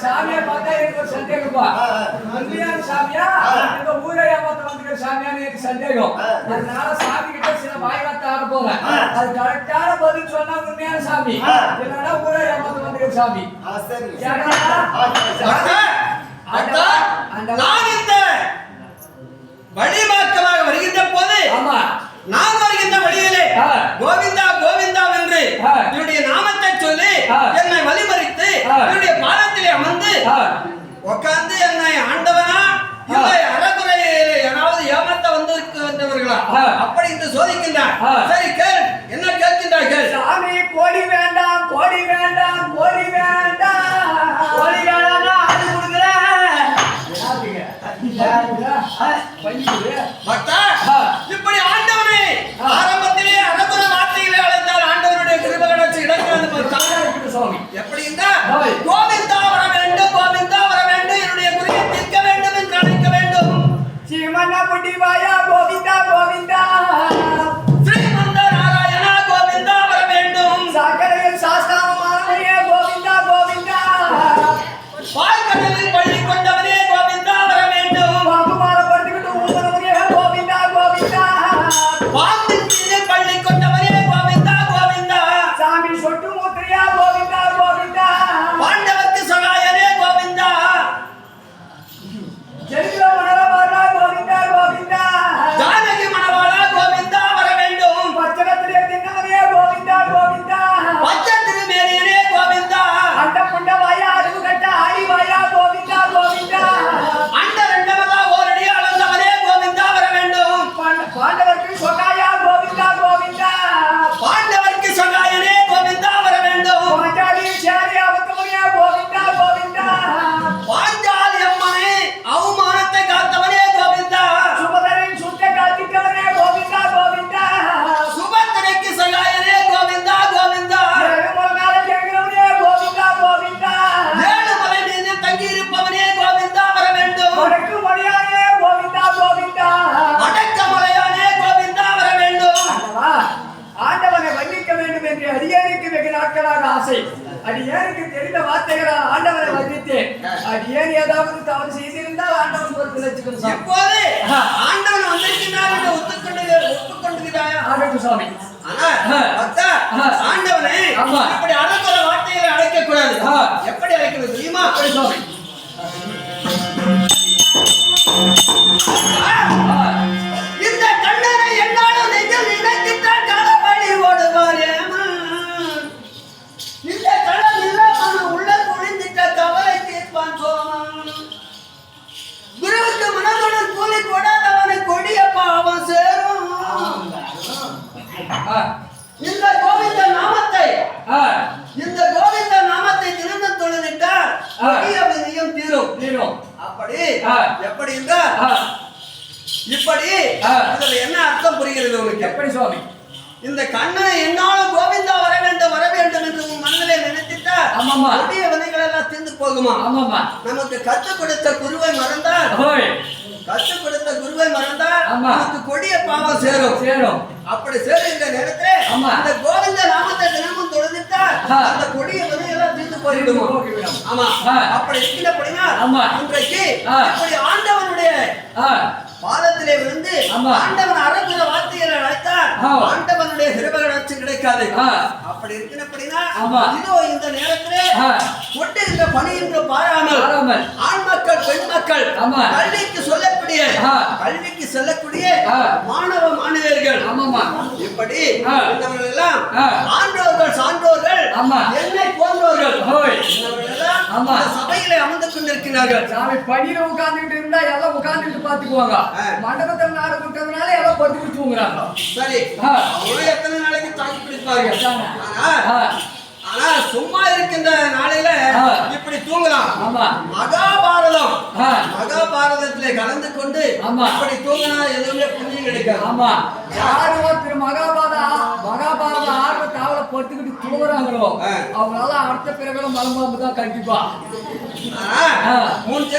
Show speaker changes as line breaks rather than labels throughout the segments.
சாமியா பார்த்தா எனக்கு ஒரு சந்தேகப்பா. உண்மையான சாமியா இந்த ஊரை ஏமாத்த வந்துக்கிற சாமியான்னு எனக்கு சந்தேகம். அதனால சாமி கிட்ட சில வாய்வார்த்தை ஆட போறேன். அது கரெக்டான பதில் சொன்னா உண்மையான சாமி, இல்லைன்னா ஊரை ஏமாத்த வந்துக்கிற சாமி.
வழிமாற்றமாக வருகின்ற போது நான் வருகின்ற வழியிலே கோவிந்தா கோவிந்தா என்று என்னுடைய நாமத்தை சொல்லி என்னை வழிமறித்து என்னுடைய பாதத்திலே அமர்ந்து உட்கார்ந்து என்னை ஆண்டவனா இல்லை அறகுறையிலே யாராவது ஏமாத்த வந்தவர்களா அப்படி என்று சோதிக்கின்றார். சரி கேள், என்ன கேட்கின்றார் கேள்.
சாமி கோடி வேண்டாம், கோடி வேண்டாம், கோடி வேண்டாம், கோடி வேண்டாம் அது கொடுக்குறேன்.
இப்படி ஆண்டவனை ஆரம்பத்திலே அறகுறை வார்த்தைகளை அழைத்தால் ஆண்டவனுடைய கிருபைகளை இடங்காது சுவாமி. எப்படி கோவிந்தா வர வேண்டும், கோவிந்தா வர வேண்டும், என்னுடைய குறையை தீர்க்க வேண்டும் என்று அழைக்க வேண்டும்.
சீமன்னா புட்டிவாயா கோவிந்தா கோவிந்தா,
ஸ்ரீமந்த நாராயணா கோவிந்தா வர வேண்டும்.
சாக்கடையில் சாஸ்தாவமாக நாட்களாக ஆசை. அடியேனுக்கு தெரிந்த வார்த்தைகளை ஆண்டவரை வர்ணித்தேன். அடியேன் ஏதாவது தவறு செய்திருந்தால் ஆண்டவன் பொறுத்து வச்சுக்கணும்.
இப்போது ஆண்டவன் வந்திருக்கிறார் என்று ஒப்புக்கொண்டுகிறாயா?
ஆகட்டும் சுவாமி.
ஆண்டவனை இப்படி அடக்கிற வார்த்தைகளை அழைக்க கூடாது. எப்படி அழைக்கிறது தெரியுமா?
சுவாமி
இந்த கண்ணனை என்னாலும் நெஞ்சில் நினைக்கிட்டால் களவழி ஓடுவார். இந்த களம் இல்லாமல் உள்ள குழிந்திட்ட கவலை தீர்ப்பான் சோமன். குருவுக்கு மனதுடன் கூலி கொடாதவனை கொடிய பாவம் சேரும். இந்த கோவிந்த நாமத்தை தினமும் தொழுதிட்டால் கொடிய விதியும் தீரும். அப்படி எப்படி என்றால் இப்படி இதுல என்ன அர்த்தம் புரிகிறது உனக்கு?
எப்படி சுவாமி?
இந்த கண்ணனை என்னாலும் கோவிந்தா வர வேண்டும் என்று உன் மனதிலே நினைத்திட்டா கொடிய வினைகள் எல்லாம் தீர்ந்து போகுமா? நமக்கு கற்றுக் கொடுத்த குருவை மறந்தால் நமக்கு கொடிய பாவம் சேரும். அப்படி சேருகின்ற நேரத்திலே இந்த கோவிந்த நாமத்தை தினமும் தொழுதிட்டால் அந்த கொடிய வினைகள் எல்லாம் தீர்ந்து போய்விடுமா? ஆமா. அப்படி இருக்கிறபடினா இன்றைக்கு இப்படி ஆண்டவனுடைய பாதத்திலே விழுந்து ஆண்டவன் அறக்குற வார்த்தைகளை அழைத்தார். ஆண்டவனுடைய கிருபைகளுக்கு கிடைக்காது. அப்படி இருக்கிறபடினா இதோ இந்த நேரத்திலே கொட்டுகின்ற பணி என்று பாராமல் ஆண் மக்கள் பெண் மக்கள் கல்விக்கு செல்லக்கூடிய மாணவ மாணவியர்கள் இப்படி இவர்கள் எல்லாம் ஆண்டோர்கள் சான்றோர்கள் என்னை போன்றோர்கள் இவர்கள் எல்லாம் சபையிலே அமர்ந்து கொண்டிருக்கிறார்கள்.
சாமி படியில உட்கார்ந்துட்டு இருந்தா எல்லாம் உட்கார்ந்துட்டு பாத்துக்குவாங்க. மண்டபத்தில் நாடு விட்டதுனால எல்லாம் பட்டு பிடிச்சுங்கிறாங்க.
சரி, அவங்களும் எத்தனை நாளைக்கு தாக்கி பிடிப்பாங்க. ஆனா சும்மா இருக்கின்ற நாளையில இப்படி தூங்கலாம். மகாபாரதத்திலே கலந்து கொண்டு அப்படி தூங்கினா எதுவுமே புண்ணியம் கிடைக்காது.
யாரும் மகாபாரத ஆர்வ காவலை படுத்துக்கிட்டு தூங்குறாங்களோ அவங்களால அடுத்த பிறகு மலம்பாம்பு தான் கண்டிப்பா.
முன்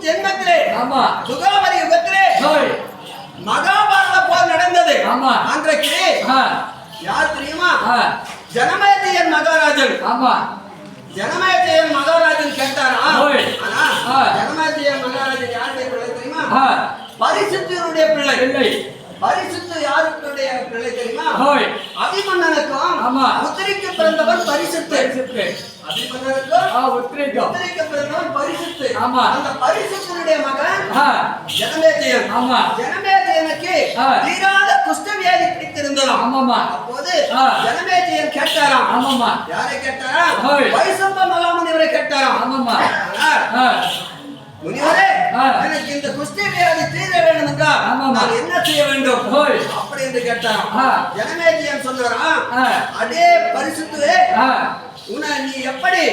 ஜென்மத்திலே சுகாமரி யுகத்திலே மகாபாரத போர் நடந்தது. அன்றைக்கு யார் தெரியுமா? ஜனமேஜயன் மகாராஜன். ஜனமேஜயன் மகாராஜன் கேட்டாரா? ஜனமேஜயன் மகாராஜன் யாருடைய பிள்ளை தெரியுமா? பரிசுத்தருடைய பிள்ளை. பரிசுத்து யாருடைய பிள்ளை தெரியுமா? அபிமன்னனுக்கும் உத்திரிக்கு பிறந்தவன் பரிசுத்து. அந்த பரிசுத்தனுடைய மகன் ஜனமேஜயன். ஜனமேஜயனுக்கு தீராத குஷ்டவியாதி பிடித்திருந்ததாம். அப்போது ஜனமேஜயன் கேட்டாராம். யாரை கேட்டாராம்? வைசம்ப மகாமுனிவரை கேட்டாராம். முனிவரே, எனக்கு இந்த குஷ்டவியாதி தீர வேண்டும் என்றால் நான் என்ன செய்ய வேண்டும் அப்படி என்று கேட்டாராம். ஜனமேஜயன் சொன்னாராம், அதே பரிசுத்துவே, நீ எப்படி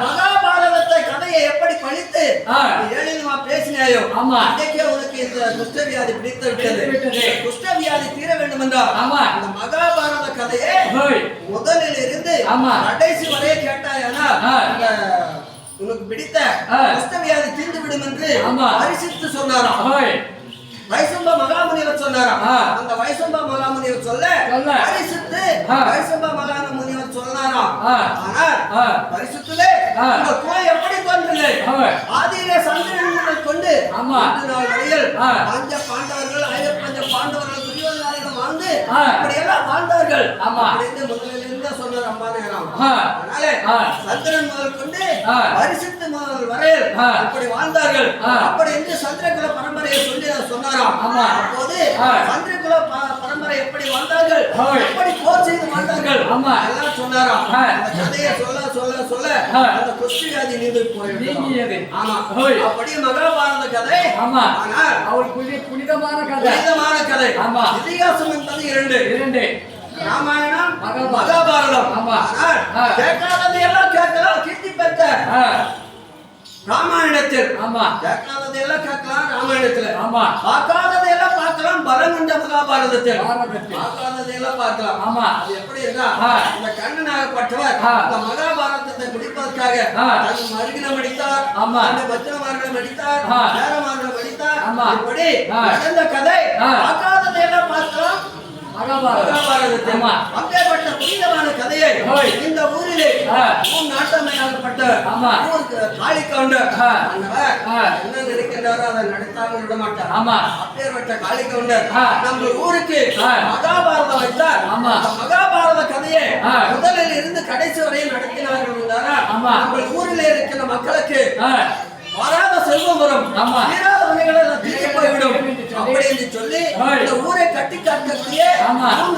மகாபாரதத்தை கதையை எப்படி படித்து ஏழிலுமா பேசினாயோ அன்றைக்கே உனக்கு இந்த குஷ்டவியாதி பிடித்து விட்டது. குஷ்டவியாதி தீர வேண்டும் என்றால் இந்த மகாபாரத கதையை முதலில் இருந்து கடைசி வரையே கேட்டாயானா உனக்கு பிடித்த குஷ்டவியாதி தீர்ந்து விடும் என்று பரிசுத்து சொன்னாராம். வைசம்ப மகாமுனிவர் சொன்னாராம். அந்த வைசம்ப மகாமுனிவர் சொல்ல பரிசுத்து வைசம்ப மகாமுனிவர் சொன்னாராம். ஆனா பரிசுத்துவே இந்த கோயில் எப்படி தோன்றியது? ஆதியிலே சந்திரனை கொண்டு நாள் வரையில் பஞ்ச பாண்டவர்கள் பஞ்ச பாண்டவர்கள் துரியோதனர்கள் வாழ்ந்து இப்படி எல்லாம் வாழ்ந்தார்கள். அப்படின்னு முதலில் இருந்து சொன்னார் அம்மா நேரம். அதனால சந்திரன் முதல் கொண்டு பரிசுத்து முதல் வரையில் இப்படி வாழ்ந்தார்கள். அப்படி என்று சந்திரகுல பரம்பரையை சொல்லி சொன்னார். அப்போது சந்திரகுல பரம்பரை எப்படி வாழ்ந்தார்கள், எப்படி போர் செய்து வாழ்ந்தார்கள் எல்லாம் சொன்னாராம். அந்த கதையை சொல்ல அந்த குஷ்டவியாதி நீந்து போயிடுது. ஆமா, அப்படி மகாபாரத கதை. ஆனால்
அவருக்கு புனிதமான கதை.
இதிகாசம் என்பது இரண்டு, ராமாயணம் மகாபாரதம். ஆனால் கேட்காததை எல்லாம் கேட்கலாம். கீர்த்தி பெற்ற ராமாயணத்தில் கேட்காததை எல்லாம் கேட்கலாம். ராமாயணத்துல பார்க்காததை எல்லாம் பார்க்கலாம். பலம் என்ற மகாபாரதத்தில் பார்க்காததை எல்லாம் பார்க்கலாம். அது எப்படி இருக்கா? இந்த கண்ணனாகப்பட்டவர் இந்த மகாபாரதத்தை முடிப்பதற்காக தன் மருகினம் அடித்தார், அந்த பச்சனமார்களை அடித்தார், நேரமார்களை அடித்தார். இப்படி நடந்த கதை பார்க்காததை எல்லாம் பார்க்கலாம், மகாபாரதத்தை. அப்பேற்பட்ட புனிதமான கதையை இந்த ஊரிலே நாட்டமையாகப்பட்ட காளி கவுண்டர் என்ன நினைக்கின்றாரோ அதை நடத்தாமல் விட மாட்டார். அப்பேற்பட்ட காளி கவுண்டர் நம்ம ஊருக்கு மகாபாரதம் வைத்தார். மகாபாரத கதையை முதலில் இருந்து கடைசி வரையும் நடத்தினார்கள். நம்ம ஊரில் இருக்கிற மக்களுக்கு வராத செல்வம் வரும், தீராத வினைகளை தீர்த்து போய்விடும் அப்படி என்று சொல்லி இந்த ஊரை கட்டி காக்கக்கூடிய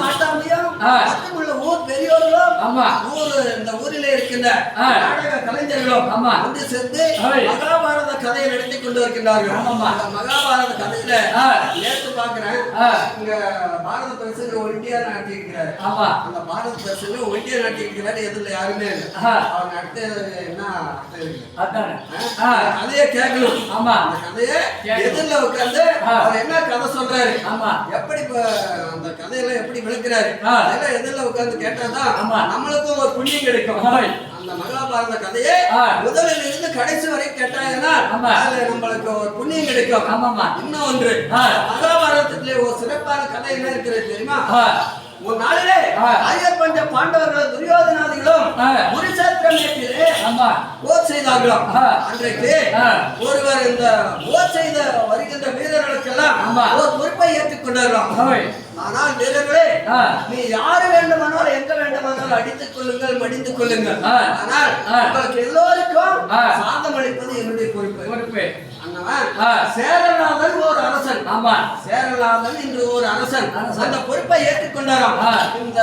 நாட்டாமையும் மற்றமுள்ள ஊர் பெரியோர்களும் இந்த ஊரிலே இருக்கின்ற நாடக கலைஞர்களும் வந்து சேர்ந்து மகாபாரத கதையை நடத்தி கொண்டு வருகின்றார்கள். மகாபாரத கதையில நேற்று பார்க்கிறேன், இங்க பாரத பிரசங்க ஒண்டியா நாட்டி இருக்கிறாரு. அந்த பாரத பிரசங்க ஒண்டியா நாட்டி இருக்கிறாரு. எதுல யாருமே அவர் நடத்தது என்ன கதையை கேட்கணும். அந்த கதையை எதிரில உட்கார்ந்து அவர் என்ன கதை சொல்றாரு, எப்படி அந்த கதையெல்லாம் எப்படி விளக்குறாரு, அதெல்லாம் எதிரில உட்கார்ந்து கேட்டாதான் நம்மளுக்கும் ஒரு புண்ணியம் கிடைக்கும். அந்த மகாபாரத கதையை முதலில் இருந்து கடைசி வரை கேட்டாங்கன்னா அதுல நம்மளுக்கு ஒரு புண்ணியம் கிடைக்கும். இன்னும் ஒன்று, மகாபாரதத்திலே ஒரு சிறப்பான கதை என்ன இருக்கிறது தெரியுமா? ஒரு நாளிலே ஆயிரம் பஞ்ச பாண்டவர்கள் துரியோதனாதிகளும் குருசேத்திரமேட்டிலே போர் செய்தார்களாம். அன்றைக்கு ஒருவர் இந்த போர் செய்த வருகின்ற வீரர்களுக்கெல்லாம் ஒரு பொறுப்பை ஏற்றுக் கொண்டார்களாம். ஆனால் வீரர்களே, நீ யாரு வேண்டுமானாலும் எங்க வேண்டுமானாலும் அடித்துக் கொள்ளுங்கள், மடிந்து கொள்ளுங்கள். ஆனால் உங்களுக்கு எல்லோருக்கும் சாதம் அளிப்பது என்னுடைய பொறுப்பு. சேரநாதன் ஒரு அரசன். சேரநாதன் இன்று ஒரு அரசன். அந்த பொறுப்பை ஏற்றுக்கொண்டாராம். இந்த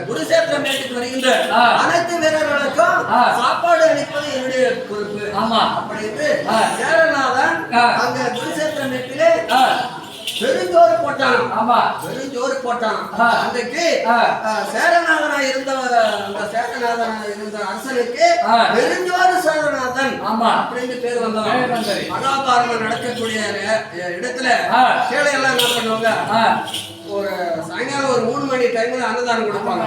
குருசேத்திரம் ஏற்றுக்கு வருகின்ற அனைத்து வீரர்களுக்கும் சாப்பாடு அளிப்பது என்னுடைய பொறுப்பு. அப்படின்னு சேரநாதன் அங்க குருசேத்திரம் ஏற்றிலே பெருஞ்சோறு போட்டான். பெருஞ்சோறு போட்டான். அன்றைக்கு சேரநாதனா இருந்த அரசனுக்கு பெருஞ்சோறு சேரநாதன் அப்படின்னு பேர் வந்தவன். மகாபாரதம் நடக்கக்கூடிய இடத்துல கீழே எல்லாம் என்ன பண்ணுவாங்க, ஒரு சாயங்காலம் ஒரு 3 மணி டைம்ல அன்னதானம் கொடுப்பாங்க.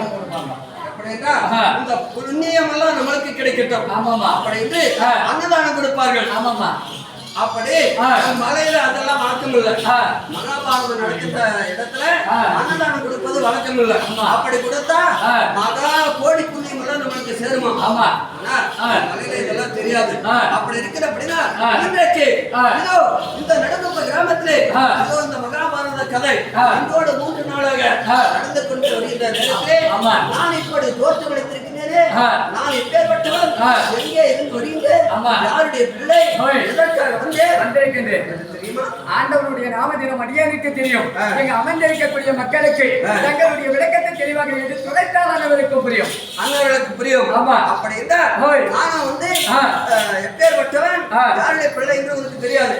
அப்படின்னா இந்த புண்ணியம் எல்லாம் நம்மளுக்கு கிடைக்கட்டும் அப்படின்னு அன்னதானம் கொடுப்பார்கள். அப்படி மலையில அதெல்லாம் வழக்கம் இல்ல. மகாபாரதம் நடக்கிற இடத்துல அன்னதானம் கொடுப்பது வழக்கம் இல்ல. அப்படி கொடுத்தா மகா கோடி புண்ணியம் எல்லாம் நம்மளுக்கு சேருமா? மலையில இதெல்லாம் தெரியாது. அப்படி இருக்கிற அப்படின்னா இன்றைக்கு இந்த நடுங்குப்ப கிராமத்திலே இந்த மகாபாரத கதை இன்றோட 3 நாளாக நடந்து கொண்டு வருகின்ற நேரத்திலே நான் இப்படி தோற்றமளித்திருக்கிறேன். நான் எப்பேற்பட்டவன், எங்கே இருந்து வருகின்றேன், யாருடைய பிள்ளை, எதற்காக வந்திருக்கின்றேன் தெரியுமா? ஆண்டவருடைய நாமதினம் அடியானுக்கு தெரியும். இங்கு அமர்ந்திருக்கக்கூடிய மக்களுக்கு தங்களுடைய விளக்கத்தை தெளிவாக எடுத்து துளைத்தால் அனைவருக்கும் புரியும். அனைவருக்கு புரியும். அப்படி இருந்தால் நானும் வந்து எப்பேற்பட்டவன், யாருடைய பிள்ளை என்று உங்களுக்கு தெரியாது.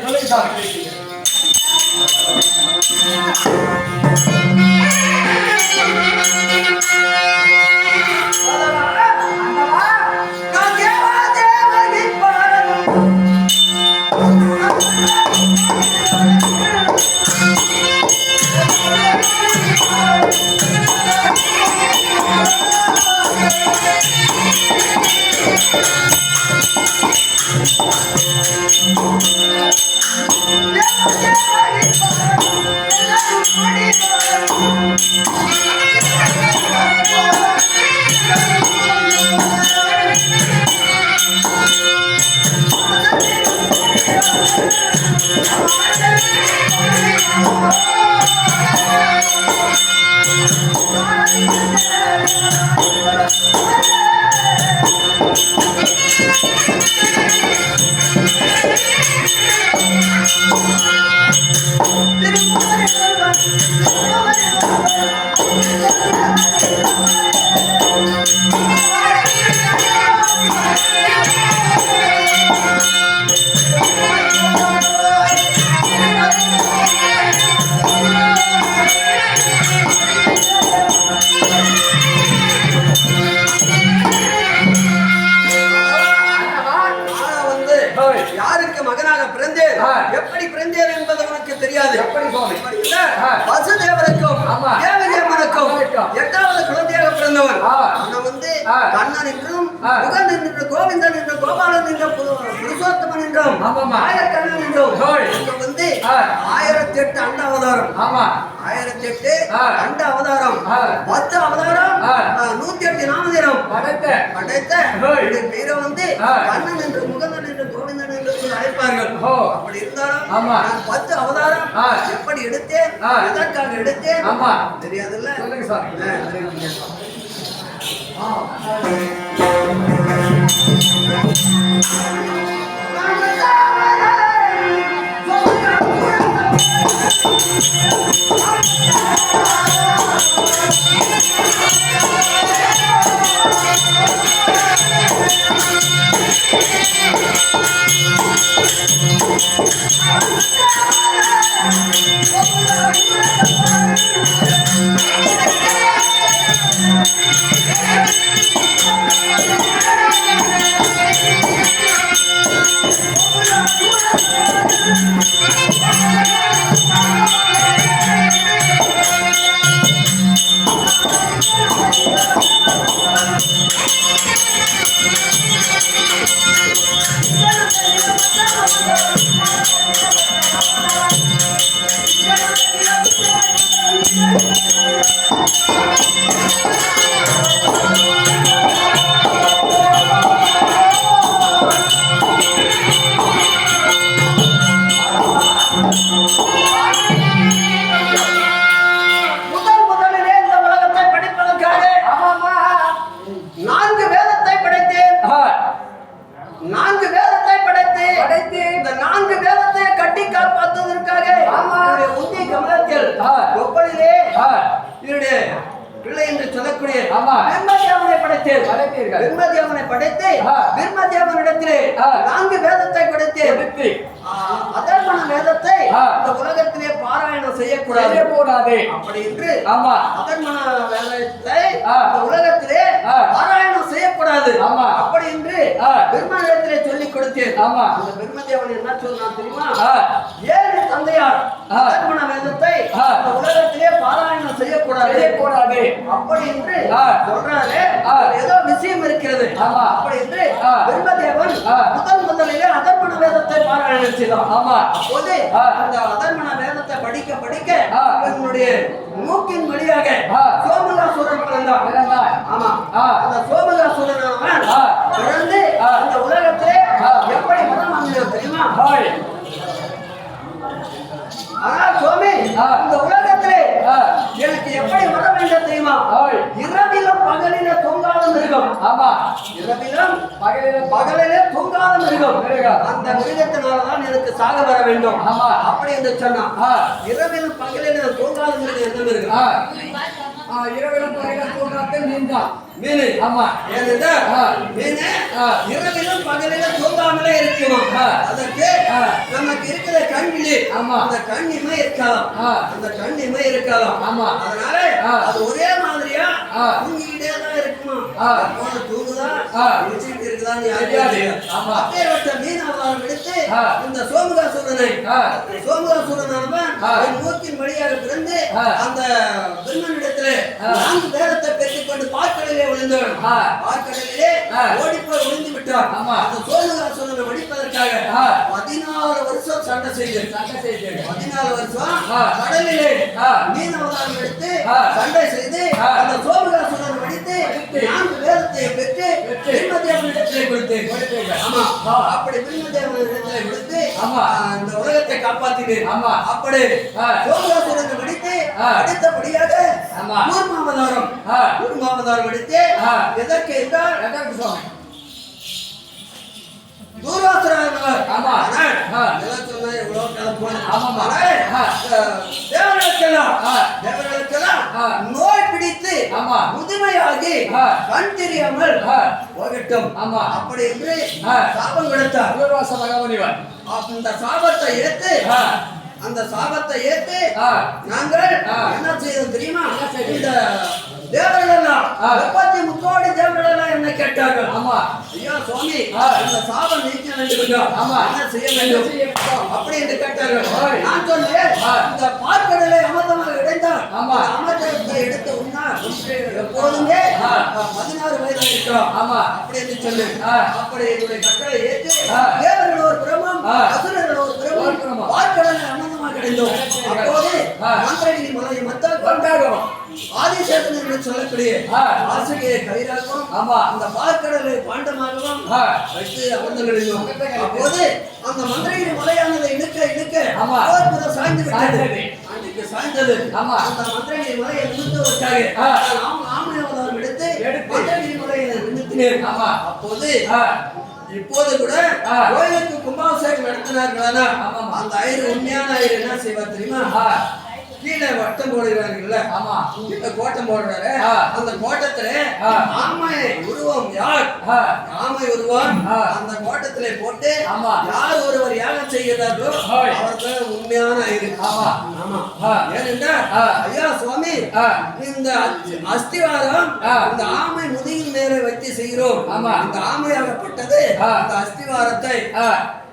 யாருக்கு மகனாக பிறந்தேன், எப்படி பிறந்தேன் என்பது உனக்கு தெரியாது. வசுதேவருக்கும் தேவகி அம்மனுக்கும் 8வது குழந்தையாக பிறந்தவன். அவனை வந்து கண்ணன் என்றும் முகன் என்று கோவிந்தன் என்று கோபாலன் என்ற புருஷோத்தமன் என்றும் ஆயக்கண்ணன் என்றும் இங்க வந்து 1008 அண்ட அவதாரம் 1008 அண்ட அவதாரம் 10 அவதாரம் 108 நாமதினம் படைத்த பேரை வந்து கண்ணன் என்று முகந்தன் என்று கோவிந்தன் என்று அழைப்பார்கள். அப்படி இருந்தாலும் 10 அவதாரம் எப்படி எடுத்தேன் எதற்காக எடுத்தேன் தெரியாதுல்ல. சொல்லுங்க சார். சொல்லிக் கொடுத்தேன். அந்த பிரம்மதேவன் என்ன சொன்னான் தெரியுமா? ஏழு தந்தையார் அதர்மண வேதத்தை உலகத்திலே பாராயணம் செய்யக்கூடாது அப்படி என்று சொல்றாரு. ஏதோ விஷயம் இருக்கிறது. அப்படி என்று பிரம்மதேவன் முதலிலே அதர்மண வேதத்தை பாராயணம் செய்தான். அப்போது அந்த அதர்மண வேதத்தை படிக்க படிக்க என்னுடைய மூக்கின் வழியாக சோமகாசுரன் பிறந்தான். ஆமா, அந்த சோமகாசுரன் பிறந்து அந்த உலகத்திலே எப்படி மதம் வாங்கினான் தெரியுமா? ஆனா சுவாமி, இந்த உலகத்திலே எனக்கு எப்படி வர வேண்டும் தெரியுமா? இரவிலும் பகலில தூங்காத மிருகம். இரவிலும் பகலிலே தூங்காத மிருகம். அந்த மிருகத்தினால்தான் எனக்கு சாக வர வேண்டும் அப்படி என்று சொன்னான். இரவிலும் பகலில தூங்காத மிருகம் எந்த மிருகம்? இரவிலும் பகலிலும் தூங்காத மீன் தான். மீன். ஆமா, ஏனென்றா மீன் இரவிலும் பகலிலும் தூங்காமலே இருக்குமா? அதற்கு நமக்கு இருக்கிற கண்ணிலே அந்த கண்ணிமை இருக்கலாம். அந்த கண்ணிமை இருக்கலாம். அதனால அது ஒரே மாதிரியா தூங்கிக்கிட்டே தான் இருக்குமா? தூங்குதா முடிச்சுட்டு இருக்குதான்னு யாரையாவது அப்பேற்பட்ட மீன் அவதாரம் எடுத்து இந்த சோமகாசுரனை மூக்கின் வழியாக பிறந்து அந்த பிரம்மனிடத்திலே 4 வேதத்தை பெற்றுக்கொண்டு பார்க்கடலிலே விழுந்தவன். பார்க்கடலிலே ஓடிப்போய் விழுந்து விட்டான். அந்த சோமகாசுரனை வடிப்பதற்காக 14 வருஷம் சண்டை செய்து 14 வருஷம் கடலிலே மீன் அவதாரம் எடுத்து சண்டை செய்து அந்த சோமகாசுரனை வடித்து 4 வேதத்தை பெற்று பிரம்மதேவனிடத்திலே கொடுத்தேன். ஆமா, அப்படி பிரம்மதேவனிடத்திலே கொடுத்து இந்த உலகத்தை காப்பாத்தினேன். அப்படி சோமகாசுரனை வடித்து அடுத்தபடியாக கூர்மாவதாரம் எடுத்து எதற்கு என்றால் நோய் பிடித்து முதுமையாகி கண் தெரியாமல் போகட்டும் அப்படி என்று சாபம் கொடுத்தார். அந்த சாபத்தை ஏற்று நாங்கள் என்ன செய்தோம் தெரியுமா? இந்த தேவர்கள் 33 கோடி தேவர்கள் என்ன கேட்டார்கள்? ஐயா சுவாமி, இந்த சாபம் நீக்க வேண்டும். என்ன செய்ய வேண்டும்? அப்படி என்று கேட்டார்கள். நான் சொன்னேன், இந்த பார்க்கடலை அமிர்தமாக இடைந்தால் அமிர்தத்தை எடுத்து உண்ணால் எப்போதுமே 16 வயது இருக்கிறோம் அப்படி என்று சொன்னேன். அப்படி என்னுடைய கட்டளை ஏற்று தேவர்கள் ஒரு புறமும் அசுரர்கள் ஒரு புறமும் பார்க்கடலை அமிர்தமாக கிடைந்தோம். அப்போது மந்திரகிரி மலையை மத்தால் கொண்டாடும் ஆதிசேஷன் என்று சொல்லக்கூடிய ஆசிரியை கயிறாகவும் அந்த பார்க்கடலை பாண்டமாகவும் வைத்து அமர்ந்துகளிலும் அப்போது அந்த மந்திரகிரி மலையானதை இழுக்க இழுக்க சாய்ந்து விட்டது. அன்றைக்கு சாய்ந்தது அந்த மந்திரகிரி மலையை நிறுத்துவதற்காக ஆமையாவதாரம் எடுத்து மந்திரகிரி மலையை நிறுத்தினேன். அப்போது இப்போது கூட கோயிலுக்கு கும்பாபிஷேகம் நடத்தினார்களா அந்த ஐயர் உண்மையான ஐயர் என்ன செய்வார் தெரியுமா? கீழே வட்டம் போடுகிறார்கள், கோட்டம் போடுறாரு. அந்த கோட்டத்துல ஆமை உருவம் யார் ஆமை உருவம் அந்த கோட்டத்திலே போட்டு யார் ஒருவர் யாகம் செய்கிறார்களோ அவர்கள் உண்மையான ஐயர். ஏனென்றால் ஐயா சுவாமி, இந்த அஸ்திவாரம் இந்த ஆமை முதுகின் மேலே வைத்து செய்கிறோம். இந்த ஆமையாகப்பட்டது அந்த அஸ்திவாரத்தை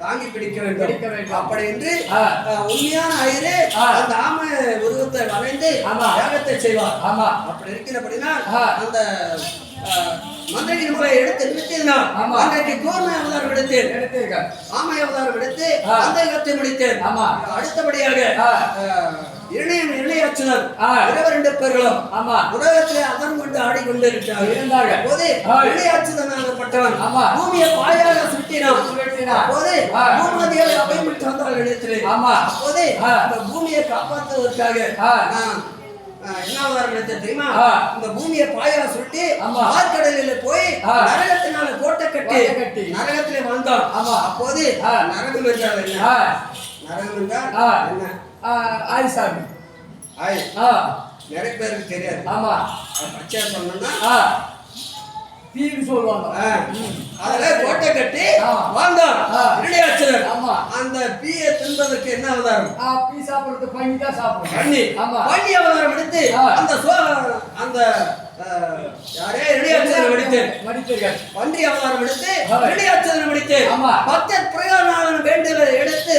தாங்கி பிடிக்க வேண்டும். அப்படி என்று உண்மையான ஐயரே அந்த ஆமை உருவத்தை வரைந்து யாகத்தை செய்வார். அப்படி இருக்கிறபடினால் அந்த மந்திரகிரி முறையை எடுத்து நிறுத்தினார். அன்றைக்கு கூர்மை அவதாரம் எடுத்தேன், ஆமை அவதாரம் எடுத்து சந்தேகத்தை முடித்தேன். அடுத்தபடியாக இணையாச்சுனர் 22 பேர்களும் உலகத்திலே அதன் கொண்டு ஆடிக்கொண்டிருக்கிறார்கள். போது இணையாச்சுதனாகப்பட்டவன் பூமியை பாயாக சுட்டினான். போது பூமதியை அபயமிட்டு வந்தார்கள் இடத்திலே. அப்போது அந்த பூமியை காப்பாற்றுவதற்காக என்ன தெரியுமா? இந்த பூமியை பாயா சுட்டி ஆழ்கடலில போய் நரகத்தினால கோட்டை கட்டி நரகத்திலே வந்தான். அப்போது நரகம் என்றால் என்ன? நரகம் என்றால் என்ன?
ஆயிசாமி
நிறைய பேருக்கு தெரியாது. பச்சையா சொன்னா
தீக்கு சொல்லுவாங்க.
அதில் கோட்டை கட்டி வாழ்ந்தான் இடையாச்சர். அந்த பீயை தின்பதற்கு என்ன அவதாரம்?
பீ சாப்பிடுறது பண்ணி தான் சாப்பிடும்.
பண்ணி பண்ணி அவதாரம் எடுத்து அந்த யாரே இடையாச்சர் மடித்தேன் பன்றி அவதாரம் எடுத்து இடையாச்சர் மடித்தேன். பக்தன் பிரயோகநாதன் வேண்டுதலை எடுத்து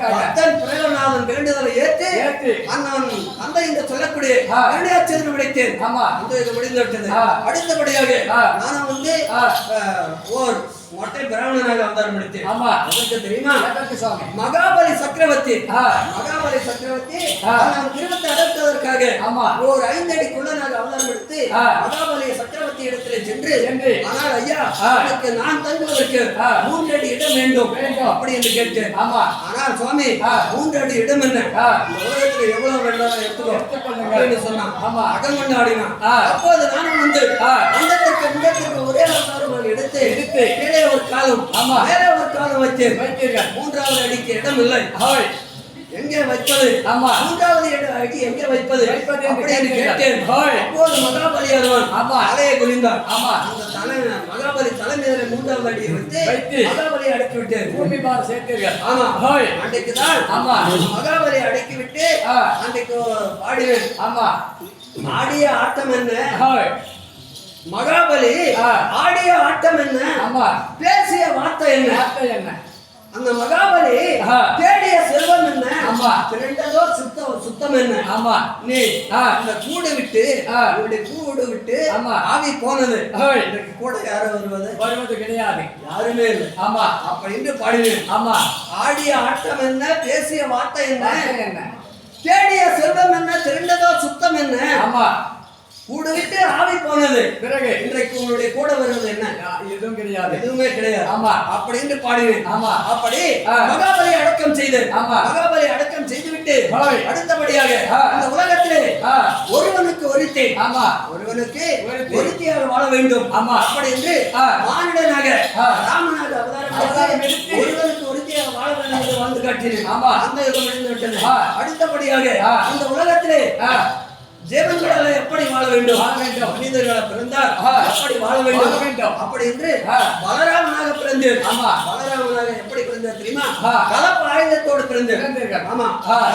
பக்தன் பிரயோகநாதன் வேண்டுதலை ஏற்று அண்ணன் அந்த இந்த சொல்லக்கூடிய இடையாச்சர் மடித்தேன். அந்த இது முடிந்து விட்டது. அடுத்தபடியாக நானும் வந்து ஓர் மொட்டை பிராமணனாக அவதாரம் எடுத்தேன். அதற்கு தெரியுமா? மகாபலி சக்கரவர்த்தி திருமத்தை அடக்குவதற்காக ஒரு 5 அடி குள்ளனாக அவதாரம் எடுத்து மகாபலி சக்கரவர்த்தி இடத்திலே சென்று, ஆனால் ஐயா எனக்கு நான் தங்குவதற்கு 3 அடி இடம் வேண்டும் அப்படி என்று கேட்டேன். ஆனால் சுவாமி 3 அடி இடம் என்ன? உலகத்தில் எவ்வளவு வேண்டாம் எடுத்துக்கொள்ளுங்க சொன்னான். அகங்கொண்டு ஆடினான். அப்போது நானும் வந்து அண்டத்திற்கு ஒரே அவதாரம் எடுத்து கீழே ஒரு காலம் மேலே ஒரு காலம் வைத்தீர்கள். 3வது அடிக்கு இடம் இல்லை. எங்கே வைப்பது? 3வது அடி எங்கே வைப்பது அப்படி என்று கேட்டேன். அப்போது மகாபலியானவன் தலையை குனிந்தான். அந்த தலை மகாபலி தலைமையில 3வது அடியை வைத்து மகாபலியை அடக்கி விட்டேன்.
பூமி பார் சேர்த்தீர்கள்.
அன்றைக்குதான் மகாபலியை அடக்கி விட்டு அன்றைக்கு பாடினேன். ஆடிய ஆட்டம் என்ன? மகாபலி ஆடிய ஆட்டம் என்ன? பேசிய வார்த்தை என்ன? அந்த மகாபலி தேடிய செல்வம் என்ன? திரண்டதோ சுத்தம் என்ன? நீ இந்த கூடு விட்டு ஆவி போனது. கூட யாரும் வருவது கிடையாது, யாருமே இல்லை. அப்படின்னு பாடினேன். ஆடிய ஆட்டம் என்ன? பேசிய வார்த்தை என்ன? தேடிய செல்வம் என்ன? திரண்டதோ சுத்தம் என்ன? கூடு விட்டு ஆவி போனது. பிறகு இன்றைக்கு உங்களுடைய கூட வருவது என்ன? எதுவும் கிடையாது, எதுவுமே கிடையாது. அப்படின்னு பாடினேன். அப்படி மகாபலி அடக்கம் செய்து மகாபலி அடக்கம் செய்துவிட்டு அடுத்தபடியாக அந்த உலகத்திலே ஒருவனுக்கு ஒருத்தியாக வாழ வேண்டும் அப்படி என்று மானிடனாக ராமனாக அவதாரம் ஒருவனுக்கு ஒருத்தியாக வாழ வேண்டும் என்று வாழ்ந்து காட்டினேன். அந்த யுகம் முடிந்து விட்டது. அடுத்தபடியாக இந்த உலகத்திலே ஜீவன்களால எப்படி வாழ வேண்டும்? மனிதர்களாக பிறந்தார் எப்படி வாழ வேண்டும் அப்படி என்று பலராமனாக பிறந்தேன். பலராமனாக எப்படி பிறந்தார் தெரியுமா? கலப்பு ஆயுதத்தோடு பிறந்தேன்.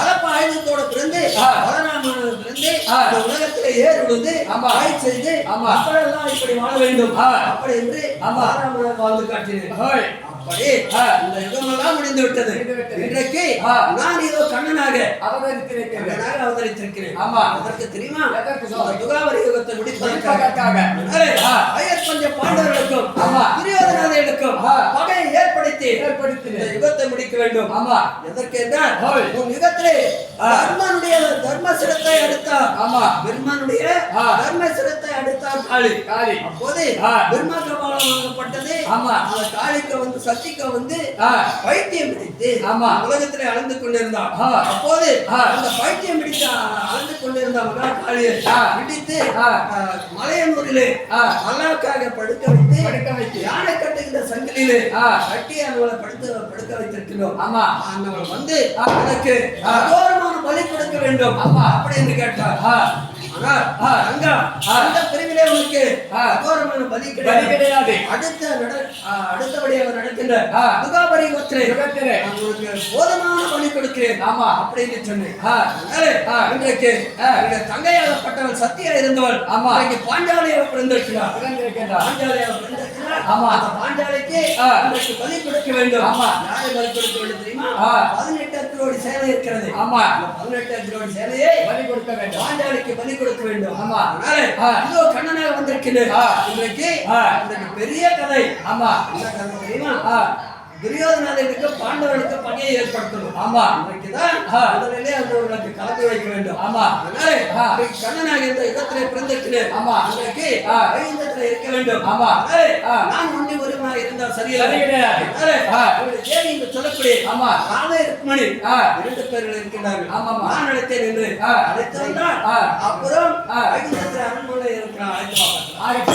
கலப்பு ஆயுதத்தோடு பிறந்து பலராமனாக பிறந்து உலகத்திலே ஏர் விழுந்து ஆய்வு செய்து மக்களெல்லாம் இப்படி வாழ வேண்டும் அப்படி என்று பலராமனாக வாழ்ந்து காட்டினேன். அப்படி இந்த யுகமெல்லாம் முடிந்து விட்டது. இன்றைக்கு நான் ஏதோ கண்ணனாக அவதரித்திருக்கிறேன்.
ஆமா,
அதற்கு தெரியுமா?
எதற்கு சொல்றேன்?
துகாவரி யுகத்தை முடிப்பதற்காக பஞ்ச பாண்டவர்களுக்கும் துரியோதனாதிகளுக்கும் பகையை ஏற்படுத்தி இந்த யுகத்தை முடிக்க வேண்டும்.
ஆமா,
எதற்கு என்றால் உன் யுகத்திலே தர்மனுடைய தர்மசிரத்தை அடுத்தார்.
ஆமா,
பிரம்மனுடைய தர்மசிரத்தை அடுத்தார் காளி. அப்போது பிரம்மா கபாலம் வாங்கப்பட்டது.
ஆமா,
அந்த காளிக்கு வந்து சக்திக்கு வந்து பைத்தியம் பிடித்து உலகத்திலே அளந்து கொண்டிருந்தார். அப்போது அந்த பைத்தியம் பிடித்து அளந்து கொண்டிருந்த மகா காளியை பிடித்து மலையனூரிலே அல்லாவுக்காக படுக்க வைத்து யானை கட்டுகின்ற சங்கிலிலே கட்டி அவளை படுக்க வைத்திருக்கிறோம்.
ஆமா,
அவள் வந்து எனக்கு அகோரமான பலி கொடுக்க வேண்டும் அப்படின்னு கேட்டார். அந்த பிரிவிலே உனக்கு அகோரமான பலி கிடையாது. அடுத்தபடியாக நடக்கின்ற துகாபரி யுகத்திலே உங்களுக்கு போதுமான பலி கொடுக்கிறேன் அப்படின்னு சொன்னேன். இன்றைக்கு தங்கையாகப்பட்டவள் சத்தியா இருந்தவள் இன்றைக்கு பாஞ்சாலியாக பிறந்திருக்கிறார். பாஞ்சாலிக்கு பலி கொடுக்க வேண்டும். யாரை பலி கொடுக்க வேண்டும் தெரியுமா? 18 கிலோடி சேலை இருக்கிறது. 18 கிலோடி சேலையை பலி கொடுக்க வேண்டும். பாஞ்சாலிக்கு பலி கொடுக்க வேண்டும். இதோ கண்ணனாக வந்திருக்கிறேன். இன்றைக்கு பெரிய கதை. என்ன கதை தெரியுமா? துரியோதனாதிகளுக்கு பாண்டவர்களுக்கு பகையை ஏற்படுத்தணும். இன்றைக்குதான் முதலிலே அவர்களுக்கு கலந்து வைக்க வேண்டும். கண்ணனாக இந்த யுகத்திலே பிறந்திருக்கிறேன். இன்றைக்கு வைகுந்தத்திலே இருக்க வேண்டும். நான் ஒன்றி ஒருவனாக இருந்தால் சரியில்லை. தேவி என்று சொல்லக்கூடிய ராதே ருக்மணி 2 பேர்கள் இருக்கின்றார்கள். நான் அழைத்தேன் என்று அழைத்து வந்தால் அப்புறம் வைகுந்தத்திலே அரண்மனை இருக்கிறான். அழைத்து